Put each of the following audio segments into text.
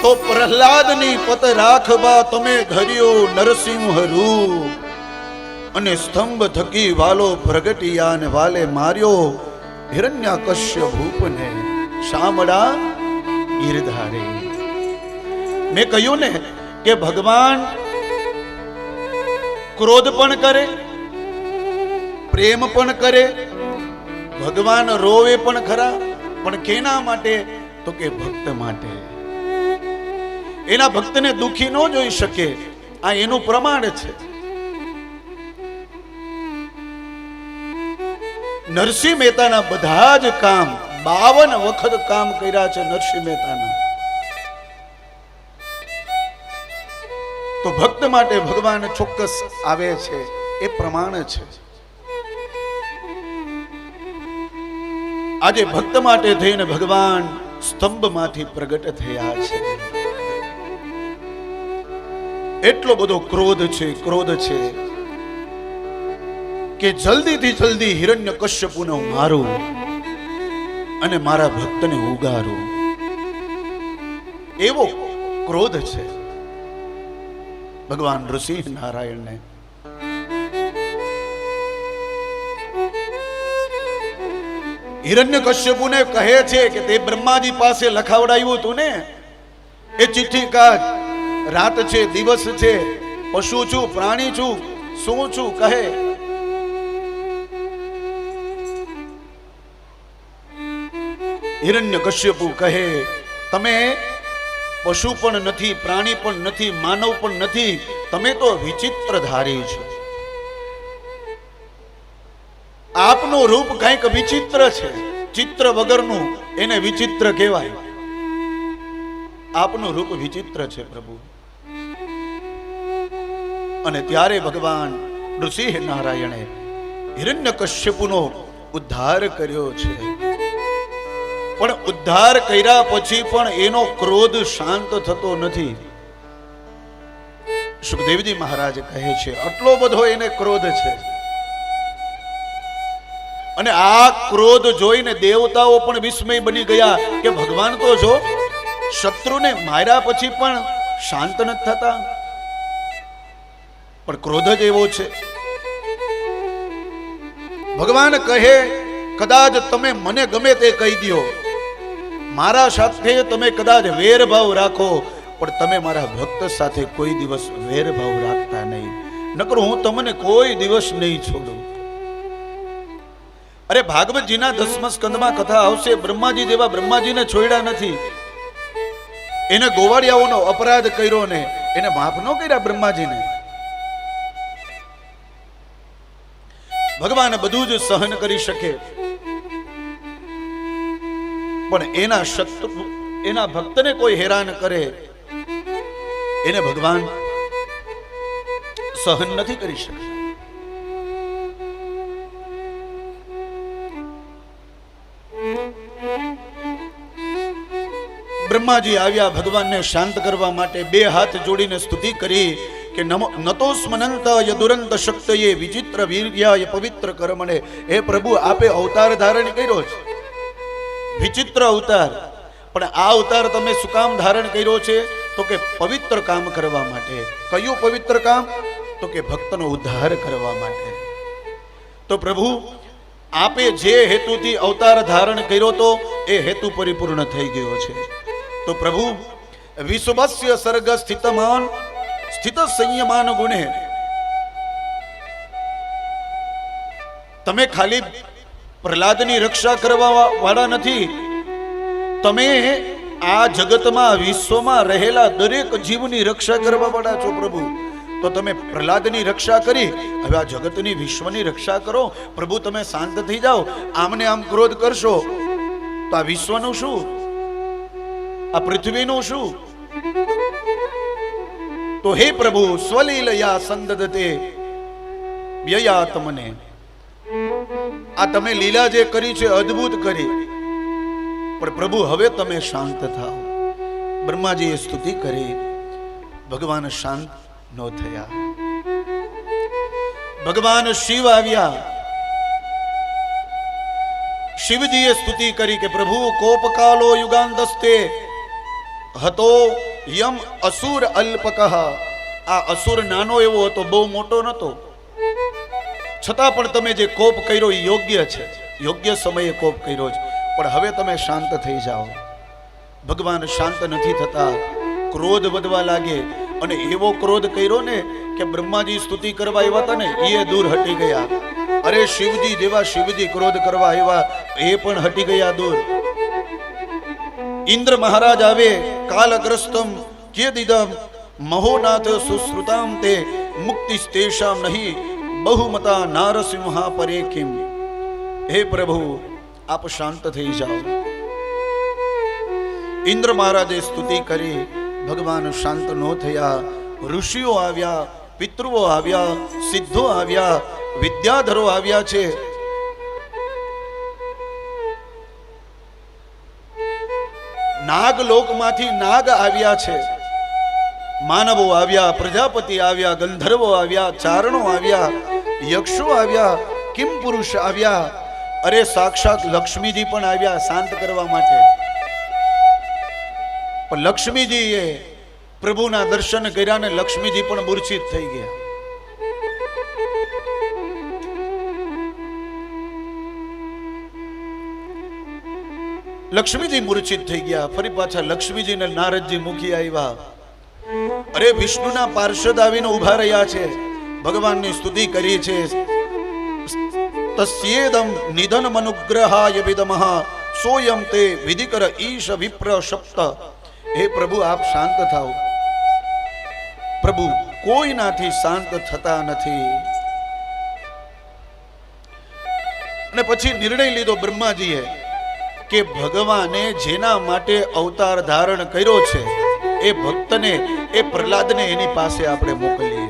તો પ્રહલાદની પત રાખવા તમે ધર્યો નરસિંહ રૂપ, અને સ્તંભ થકી વાલો પ્રગટિયાને વાલે માર્યો હિરણ્યકશ્ય ભૂપને શામળા ગીરધારે. મેં કહ્યું ને કે ભગવાન ક્રોધ પણ કરે, પ્રેમ પણ કરે, ભગવાન રોવે પણ ખરા, પણ કેના માટે? તો કે ભક્ત માટે. એના ભક્તને દુખી ન જોઈ શકે, આ એનું પ્રમાણ છે. નરસિંહ મહેતાના બધા જ કામ 52 વખત કામ કર્યા છે નરસિંહ મહેતાના. તો ભક્ત માટે ભગવાન ચોક્કસ આવે છે, એ પ્રમાણ છે. આજે ભક્ત માટે થઈને ભગવાન સ્તંભમાંથી પ્રગટ થયા છે. એટલો બધો ક્રોધ છે, ક્રોધ છે કે જલ્દીથી જલ્દી હિરણ્યકશ્યપુને મારું અને મારા ભક્તને ઉગારું, એવો ક્રોધ છે ભગવાન નૃસિંહ નારાયણને. હિરણ્યકશ્યપુને કહે છે કે તે બ્રહ્માજી પાસે લખાવડાવ્યું તું ને, એ ચિઠ્ઠી કાઢ. રાત છે, દિવસ છે, પશુ છું, પ્રાણી છું, શું છું કહે. હિરણ્યકશ્યપુ કહે તમે પશુ પણ નથી, પ્રાણી પણ નથી, માનવ પણ નથી, તમે તો વિચિત્ર ધારી છો. આપનું રૂપ કંઈક વિચિત્ર છે, ચિત્ર વગરનું એને વિચિત્ર કહેવાય. આપનું રૂપ વિચિત્ર છે પ્રભુ. અને ત્યારે ભગવાન નૃસિંહ નારાયણે હિરણ્યકશ્યપુનો ઉદ્ધાર કર્યો છે. પણ ઉદ્ધાર કર્યા પછી પણ એનો ક્રોધ શાંત થતો નથી. સુખદેવજી મહારાજ કહે છે આટલો બધો એને ક્રોધ છે. અને આ ક્રોધ જોઈને દેવતાઓ પણ વિસ્મય બની ગયા કે ભગવાન તો જો શત્રુને માર્યા પછી પણ શાંત નથી થતા, પણ ક્રોધ જ એવો છે. ભગવાન કહે કદાચ તમે મને ગમે તે કહી દો, મારા સાથે તમે કદાચ વેરભાવ રાખો, પણ તમે મારા ભક્ત સાથે કોઈ દિવસ વેરભાવ રાખતા નહીં, નકર હું તમને કોઈ દિવસ નહીં છોડું. અરે ભાગવતજીના 10મા સ્કંદમાં કથા આવશે, બ્રહ્માજી જેવા બ્રહ્માજીને છોડ્યા નથી. એને ગોવાળિયાઓનો અપરાધ કર્યો ને એને માફ ન કર્યા બ્રહ્માજીને. ભગવાન બધું જ સહન કરી શકે, પણ એના શત્રુ, એના ભક્તને કોઈ હેરાન કરે એને ભગવાન સહન નથી કરી શકતા. બ્રહ્માજી આવ્યા ભગવાનને શાંત કરવા માટે, 2 હાથ જોડીને સ્તુતિ કરી કે નતોસ્મનંત યદુરંત શક્તયે વિચિત્ર વીર્યાય પવિત્ર કર્મણે. હે પ્રભુ, આપે અવતાર ધારણ કર્યો છે, વિચિત્ર અવતાર, પણ આ અવતાર તમે શું કામ ધારણ કર્યો છે? તો કે પવિત્ર કામ કરવા માટે. કયું પવિત્ર કામ? તો કે ભક્તનો ઉદ્ધાર કરવા માટે. તો પ્રભુ આપે જે હેતુથી અવતાર ધારણ કર્યો તો એ હેતુ પરિપૂર્ણ થઈ ગયો છે. તો પ્રભુ વિશ્વસ્ય સર્ગ સ્થિતમાન સ્થિત સંયમાન ગુણે તમે ખાલી પ્રહલાદની રક્ષા કરવા વાળા નથી, તમે આ જગતમાં વિશ્વમાં રહેલા દરેક જીવની રક્ષા કરવા વાળા છો પ્રભુ. તો તમે પ્રહલાદની રક્ષા કરી, હવે આ જગતની વિશ્વની રક્ષા કરો. પ્રભુ તમે શાંત થઈ જાઓ. આમને આમ ક્રોધ કરશો તો આ વિશ્વનું શું, આ પૃથ્વીનું શું? તો હે પ્રભુ સ્વલીલયા સંદદતે વ્યયાત્મને, આ તમે લીલા જે કરી છે અદ્ભુત કરી, પણ પ્રભુ હવે તમે શાંત થાઓ. બ્રહ્માજીએ સ્તુતિ કરી, ભગવાન શાંત ન થયા. ભગવાન શિવ આવ્યા, શિવજીએ સ્તુતિ કરી કે પ્રભુ કોપકાલો યુગાંતસ્તે હતો યમ અસુર અલ્પકઃ, આ અસુર નાનો એવો હતો, બહુ મોટો નતો, છતાં પણ તમે જે કોપ કર્યો એ યોગ્ય છે, યોગ્ય સમયે કોપ કર્યો છે, પણ હવે તમે શાંત થઈ જાઓ. ભગવાન શાંત નથી થતા, ક્રોધ વધવા લાગે, અને એવો ક્રોધ કર્યો ને કે બ્રહ્માજી સ્તુતિ કરવા આવ્યા હતા ને એ દૂર હટી ગયા. અરે શિવજી જેવા શિવજી ક્રોધ કરવા આવ્યા એ પણ હટી ગયા દૂર. ઇન્દ્ર મહારાજ આવે, કાલગ્રસ્તમ કેદિદમ મહોનાથ સુશ્રુતામ તે મુક્તિસ્તેષામ નહીં બહુમતા નારસિંહા પરે કિમ. હે પ્રભુ, આપ શાંત થઈ જાઓ. ઇન્દ્ર મહારાજે સ્તુતિ કરી, ભગવાન શાંત ન થયા. ઋષિઓ આવ્યા, પિતૃઓ આવ્યા, સિદ્ધો આવ્યા, વિદ્યાધરો આવ્યા છે. નાગલોકમાંથી નાગ આવ્યા છે, માનવો આવ્યા, પ્રજાપતિ આવ્યા, ગંધર્વો આવ્યા, ચારણો આવ્યા, યક્ષો આવ્યા, કિમ પુરુષ આવ્યા. અરે સાક્ષાત લક્ષ્મીજી પણ આવ્યા શાંત કરવા માટે. પણ લક્ષ્મીજીએ પ્રભુના દર્શન કર્યા ને લક્ષ્મીજી પણ મૂર્છિત થઈ ગયા. લક્ષ્મીજી મૂર્છિત થઈ ગયા. ફરી પાછા લક્ષ્મીજી ને નારદજી મૂકી આવ્યા. અરે વિષ્ણુના પાર્ષદ આવીને ઉભા રહ્યા છે, ભગવાનની સ્તુતિ કરી છે. તસ્યેદમ નિધન મનુગ્રહાય વિદમઃ સોયમ તે વિધિકર ઈશ વિપ્ર સપ્ત. હે પ્રભુ, આપ શાંત થાઓ. પ્રભુ કોઈનાથી શાંત થતા નથી. અને પછી નિર્ણય લીધો બ્રહ્માજીએ કે ભગવાને જેના માટે અવતાર ધારણ કર્યો છે એ ભક્તને, એ પ્રહલાદને એની પાસે આપણે મોકલીએ.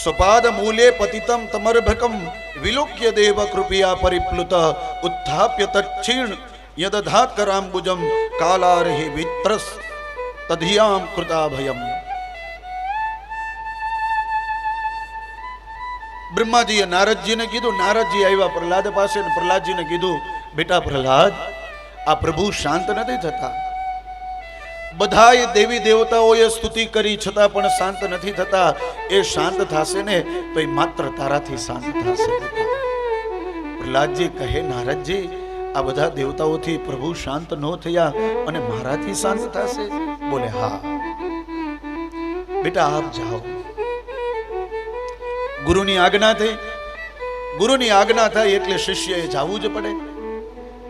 સ્વપાદ મૂલે પતિતમ તમર્ભકમ વિલોક્ય દેવ કૃપયા પરિપ્લુત ઉત્થાપ્ય તચ્છીણ યદધાત કરાંબુજમ કાલારહિ વિત્રસ તધિયામ કૃતાભયમ. બ્રહ્માજીએ નારદજીને કીધું. નારદજી આવ્યા પ્રહલાદ પાસે, પ્રહલાદજીને કીધું, બેટા પ્રહલાદ, આ પ્રભુ શાંત નથી થતા. બધાય દેવી દેવતાઓએ સ્તુતિ કરી છતાં પણ શાંત નથી થતા. એ શાંત થશે ને તો એ માત્ર તારાથી શાંત થશે. પ્રહલાદજી કહે, નારદજી, આ બધા દેવતાઓથી પ્રભુ શાંત ન થયા અને મારાથી શાંત થશે? બોલે, હા બેટા, આપ જાઓ. ગુરુની આજ્ઞા થઈ. ગુરુની આજ્ઞા થાય એટલે શિષ્યએ જવું જ પડે.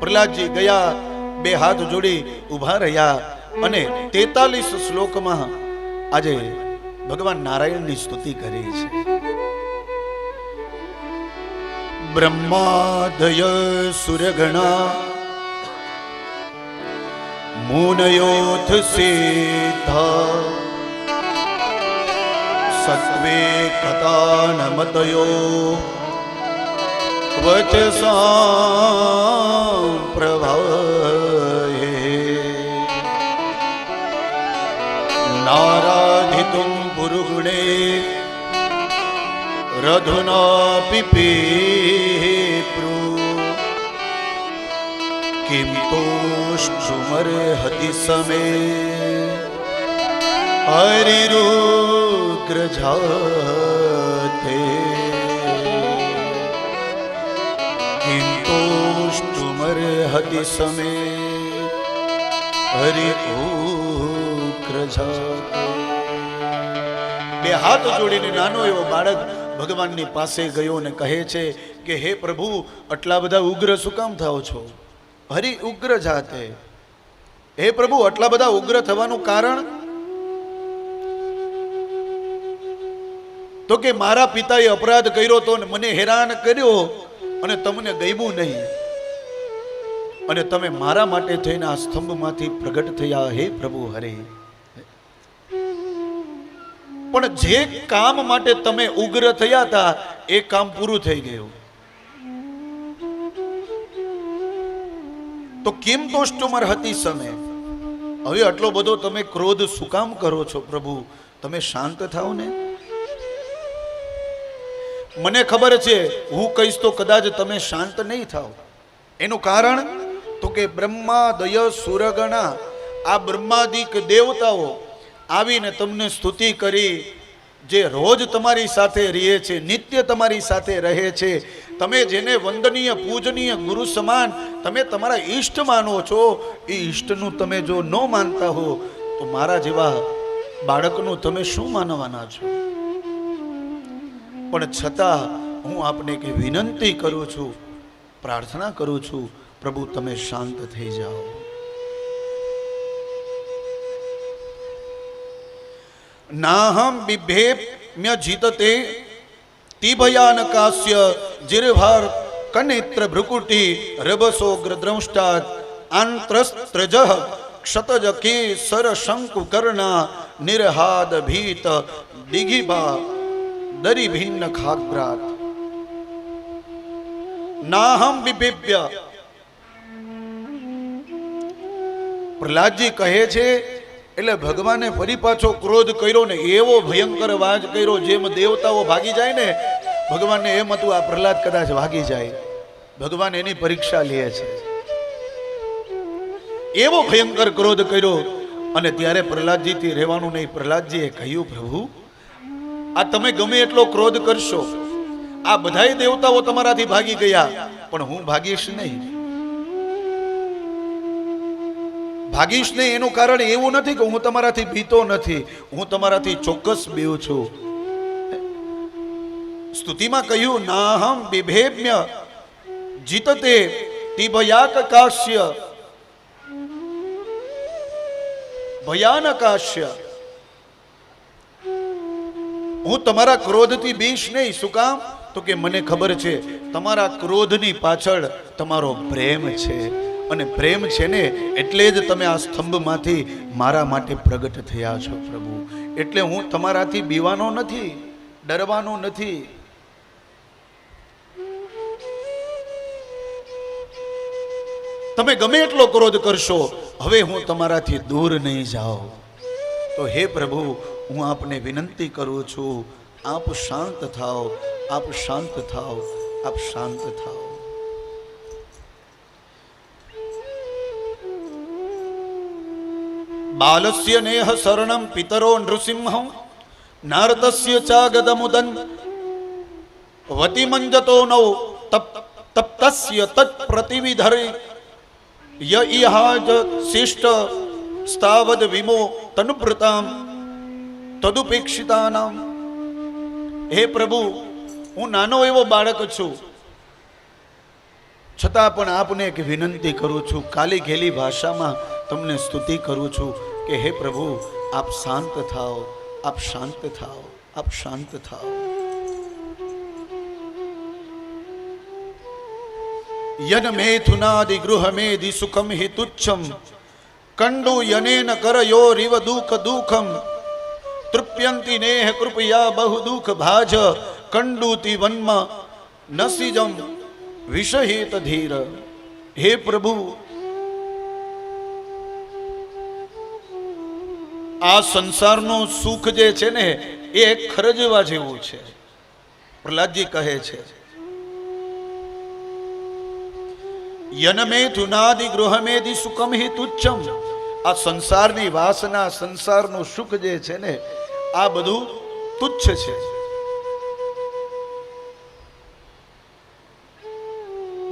પ્રહલાદજી ગયા, બે હાથ જોડી ઉભા રહ્યા અને 43 શ્લોકમાં આજે ભગવાન નારાયણની સ્તુતિ કરી છે. બ્રહ્માદય સુરગણા મુનયોથ સિદ્ધા સત્વે કથાનમતયો વચસાં પ્રભાએ નારાધિતુમ પુરુગુણે રધુના પિપેપ્રુ કિમ તોષ્ટુમર્હતિ સમે હરિરુગ્રજાતે કિમ તોષ્ટુમર્હતિ સમે હરિરુગ્રજાતે. બે હાથ જોડીને નાનો એવો બાળક ભગવાનની પાસે ગયો ને કહે છે કે હે પ્રભુ, આટલા બધા ઉગ્ર શું કામ થાઓ છો? હરિ ઉગ્ર જાતે. હે પ્રભુ, આટલા બધા ઉગ્ર થવાનું કારણ? તો કે મારા પિતાએ અપરાધ કર્યો તો ને મને હેરાન કર્યો અને તમને ગમ્યું નહીં, અને તમે મારા માટે થઈને આ સ્તંભમાંથી પ્રગટ થયા. હે પ્રભુ હરે, પણ જે કામ માટે તમે ઉગ્ર થયા હતા એ કામ પૂરું થઈ ગયું. તો કેમ તોષ્ટુમર્હતિ સમે? હવે આટલો બધો તમે ક્રોધ શું કામ કરો છો? પ્રભુ, તમે શાંત થાઓ ને. મને ખબર છે હું કહીશ તો કદાચ તમે શાંત નહીં થાઓ. એનું કારણ તો કે બ્રહ્મા દય સુરગણા આ બ્રહ્માદિક દેવતાઓ આવીને તમને સ્તુતિ કરી, જે રોજ તમારી સાથે રહે છે, નિત્ય તમારી સાથે રહે છે, તમે જેને વંદનીય પૂજનીય ગુરુ સમાન તમે તમારા ઈષ્ટ માનો છો, એ ઈષ્ટનું તમે જો ન માનતા હો તો મારા જેવા બાળકનું તમે શું માનવાના છો? પણ છતાં હું આપને કે વિનંતી કરું છું, પ્રાર્થના કરું છું, પ્રભુ તમે શાંત થઈ જાઓ. નાહમ બિભેમ્ય જીતતે તિભયાનકાસ્ય જીરભાર કનેત્ર ભ્રુકુટી રબસોગ્ર દ્રંષ્ટાત આંત્રસ્ત્રજ ક્ષતજ કે સર શંકુ કર્ણા નિરહાદ ભીત દિઘિભા દરી ભિન્ન ખાગ્રાત. નાહમ બિભેભ્ય, પ્રહલાદજી કહે છે એટલે ભગવાને ફરી પાછો ક્રોધ કર્યો ને એવો ભયંકર વાજ કર્યો, જેમ દેવતાઓ ભાગી જાય ને, ભગવાનને એમ હતું આ પ્રહલાદ કદાચ ભાગી જાય. ભગવાન એની પરીક્ષા લે છે. એવો ભયંકર ક્રોધ કર્યો અને ત્યારે પ્રહલાદજીથી રહેવાનું નહીં. પ્રહલાદજીએ કહ્યું, પ્રભુ આ તમે ગમે એટલો ક્રોધ કરશો, આ બધાય દેવતાઓ તમારાથી ભાગી ગયા, પણ હું ભાગીશ નહીં. ભાગીશ નહીં એનું કારણ એવું નથી કે હું તમારાથી બીતો નથી, હું તમારાથી ચોક્કસ બીઉં છું. સ્તુતિમાં કહ્યું, નાહમ બિભેમ્ય જીતતે તિભયાકાશ્ય ભયાનકાશ્ય. હું તમારા ક્રોધથી બીશ નહીં. શું કામ? તો કે મને ખબર છે તમારા ક્રોધની પાછળ તમારો પ્રેમ છે, અને પ્રેમ છે ને એટલે જ તમે આ સ્તંભમાંથી મારા માટે પ્રગટ થયા છો પ્રભુ. એટલે હું તમારાથી બીવાનો નથી, ડરવાનો નથી. તમે ગમે એટલો ક્રોધ કરશો, હવે હું તમારાથી દૂર નહીં જાઉં. તો હે પ્રભુ, હું આપને વિનંતી કરું છું, આપ શાંત થાઓ, આપ શાંત થાઓ, આપ શાંત થાઓ. બાલસ્ય નેહ શરણમ પિતરો નૃસિંહં નારદસ્ય ચાગદમુદન વતિમંજતો નૌ તપ્તસ્ય તત્પ્રતિવિધરે ય ઇહાજ શિષ્ટ સ્થાવદ વિમો તનુપ્રતામ તદુપેક્ષિતાનામ. હે પ્રભુ, હું નાનો એવો બાળક છું, છતાં પણ આપને એક વિનંતી કરું છું, કાલી ઘેલી ભાષામાં તમને સ્તુતિ કરું છું કે હે પ્રભુ, આપ શાંત થાઓ, આપ શાંત થાઓ, આપ શાંત થાઓ. યન મેથુનાદિ ગૃહમેદિ સુખમ હિ તુચ્છમ કંડુ યનેન કરયો રીવ દુઃખ દુઃખમ તૃપ્યંતિ નેહ કૃપયા બહુ દુઃખ ભાજ કંડુતિ વન્મ નસિજમ વિષહિત ધીર. હે પ્રભુ, આ સંસારનું સુખ જે છે ને એ ખરજવા જેવું છે. પ્રહલાદજી કહે છે, યનમેથુનાદિ ગૃહમેદિ સુખમ હિ તુચ્છમ. આ સંસારની વાસના, સંસારનું સુખ જે છે ને, આ બધું તુચ્છ છે.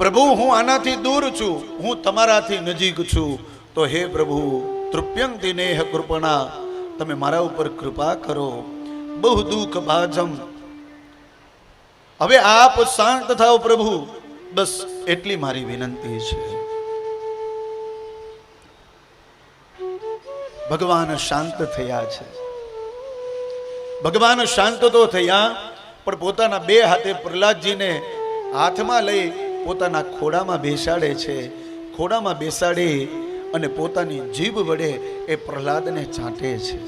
પ્રભુ, હું આનાથી દૂર છું, હું તમારાથી નજીક છું. તો હે પ્રભુ, તૃપ્યંતિ નેહ કૃપણા, તમે મારા ઉપર કૃપા કરો. બહુ દુઃખ ભાજમ. હવે આપ શાંત થાઓ પ્રભુ, બસ એટલી મારી વિનંતી છે. ભગવાન શાંત થયા છે. ભગવાન શાંત તો થયા, પણ પોતાના બે હાથે પ્રહલાદજીને હાથમાં લઈ પોતાના ખોડામાં બેસાડે છે. ખોડામાં બેસાડી અને પોતાની જીભ વડે એ પ્રહલાદને ચાટે છે.